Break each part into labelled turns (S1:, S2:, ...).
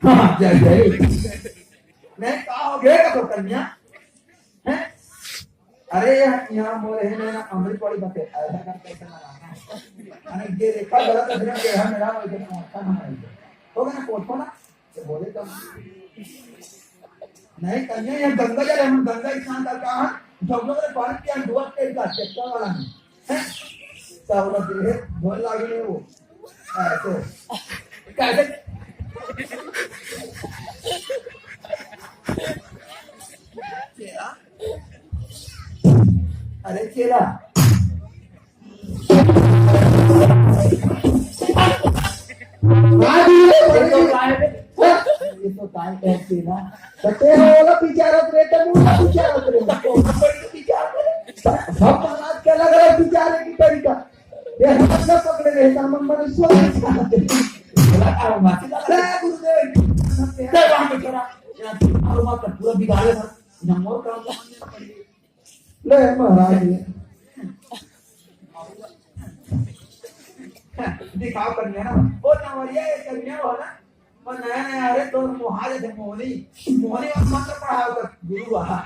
S1: हाँ जय जय नहीं कहा हो गए का तो कन्या है। अरे यहाँ मोरे है ना अमृत वाली बातें ऐसा कर कैसे लगाना है अरे ये रेखा गलत अधर के है मेरा वो इधर पहुंचता ना है होगा ना कोट ना तो बोले तो नहीं कन्या ये गंगा जल हम गंगा स्नान कर कहा जब लोग ने पानी किया दुआ के का चक्का वाला में है सावला दे धोल लागे वो ऐसे कैसे अरे चेला ये तो काय कहते ना सते वाला बिचारा रेट मुझे बिचारा करे सब बात क्या लग रहा है बिचारे की तरीका ये हाथ से पकड़े रहे सामान मन स्वागत लगा मासी लगा गुरुदेव ते वहां पे चला और मां का पूरा बिगाड़े था यहां मोर काम करने पड़ी ले महाराज दिखाओ कन्या ना वो नवरिया कन्या हो ना वो नया नया अरे तो मोहाले थे मोहनी मोहनी और मंत्र पढ़ाओ कर गुरु आहा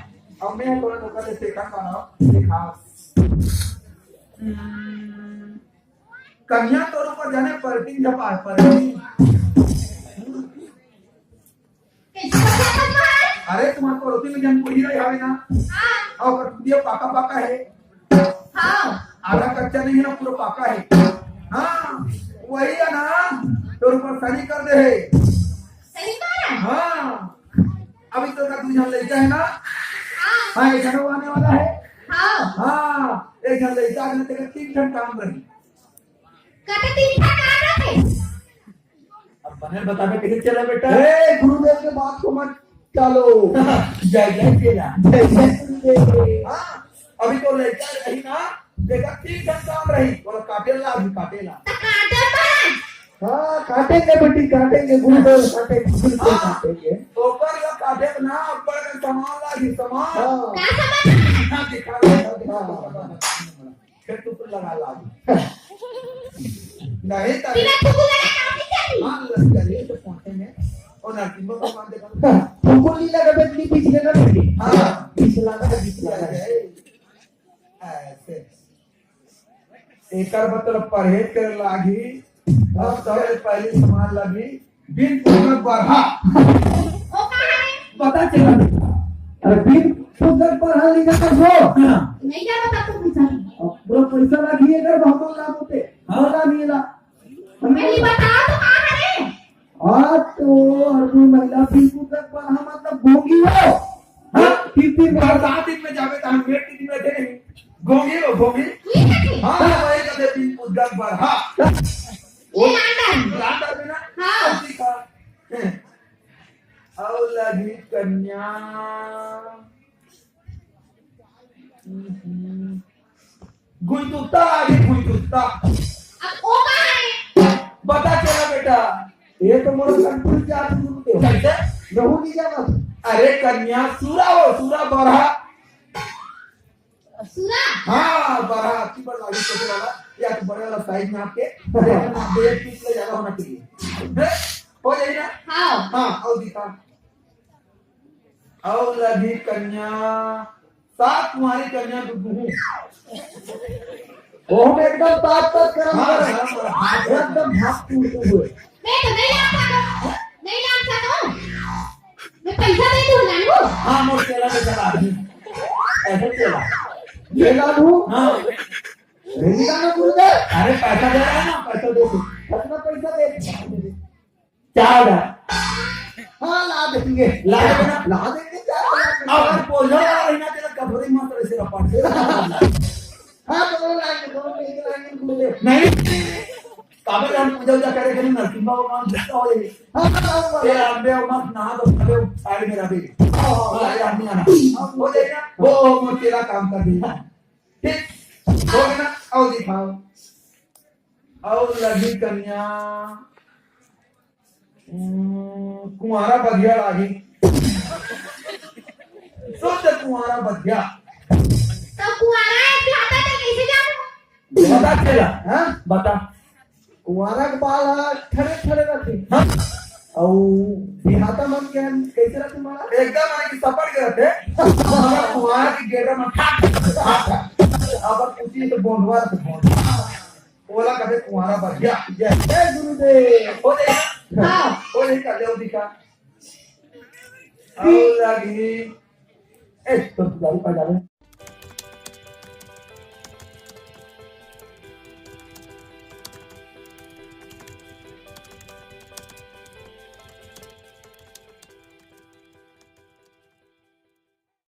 S1: अब मैं थोड़ा तो कर देखा बनाओ दिखाओ कन्या तो ऊपर जाने परटिंग जपा परटिंग अरे तुम्हारे को रोटी में जन पूरी रही है ना और दियो पाका पाका है हाँ आधा कच्चा नहीं है ना पूरा पाका है हाँ वही है ना तो ऊपर सही कर दे है
S2: सही मारा
S1: हाँ अभी तो का तुझे लड़का है ना हाँ एक जन आने वाला है हाँ एक जन लड़का ने तेरे 3 घंटा काम करी
S2: कटे 3 घंटा काम रखे
S1: अब बने बता के कैसे चला बेटा ए गुरुदेव के बात को मत चलो जय जय केला जय जय गुरुदेव हाँ अभी तो लड़का रही ना देखा 3 घंटा काम रही बोला काटेला भी काटेला हाँ काटेंगे बेटी काटेंगे गुरुदेव काटेंगे ऊपर का काटे ना ऊपर का सामान लागी सामान हाँ दिखा फिर तू लगा लागी नहीं हाँ लगे तो पहुंचे में और नरसिम्हा भगवान देखा फुकुली लगा बेटी पिछले ना बेटी हाँ पिछला ऐसे एकर मतलब परहेज कर लागी अब सबसे पहले सामान लगी बिन पूजक बढ़ा पता चला अरे बिन पूजक बढ़ा लिखा कर दो
S2: नहीं जा बता तू पूछा
S1: पूरा पैसा लगी अगर भगवान लाभ होते होगा नहीं ला
S2: मैं बता तो कहां है
S1: आज तो हर महिला बिन पूजक बढ़ा मतलब भोगी हो हाँ 3 दिन में जावे तो हम 1 दिन में दे गोंगी हो गोंगी हाँ वही कहते बिन पूजक बढ़ा
S2: ये लांडर
S1: में ना हाँ और लगी कन्या गुंतुता आगे गुंतुता
S2: अब ओ कहां है
S1: बता चला बेटा ये तो मोर कंट्रोल जा सुनते हो कैसे रहू नहीं जाना अरे कन्या सूरा हो सूरा बरहा
S2: सूरा
S1: हाँ बरहा अच्छी बात आगे छोटे वाला या तो बड़े वाला साइज में आपके डेढ़ फीट ले ज्यादा होना चाहिए हो जाएगी ना हाँ और दिखा और लगी कन्या 7 तुम्हारी कन्या दुगुहू ओह एकदम ताक ताक करम एकदम भाग टूटे हुए
S2: मैं तो नहीं लान सकता मैं पैसा दे दूं लानू
S1: हाँ मोर चला के चला ऐसे चला ये लानू हाँ नहीं लाना गुरुदेव अरे पैसा दे रहा है ना पैसा दे कितना पैसा दे 4 हाँ ला देंगे ला देंगे 4 अगर पोलो रहना तेरा कपड़े मत ऐसे रपट से हाँ दोनों लाएंगे गुरुदेव नहीं काबे हम पूजा करे करें नरसिम्हा भगवान गुस्सा हो जाएगी हाँ तेरा अंबे मत नहा दो खड़े साइड में रखी हाँ यार नहीं आना हो जाएगा वो तेरा काम कर देगा ठीक हो गया ना और दिखाओ और लगी कन्या कुंवारा बधिया लागी सोच कुंवारा बधिया
S2: तो कुंवारा है खाता तो कैसे जानू
S1: बता चला हाँ बता कुंवारा के बाल खड़े खड़े रखे हाँ और देहाता मन के कैसे रहा तुम्हारा एकदम माने कि सपट गए थे कुआं की गेरा में अब उसी से बोंडवा से बोंड ओला कभी कुआरा बढ़ गया जय गुरुदेव हो जाएगा
S2: हाँ
S1: हो जाएगा ले दिखा और लगी ए तो गाड़ी पर जा रहे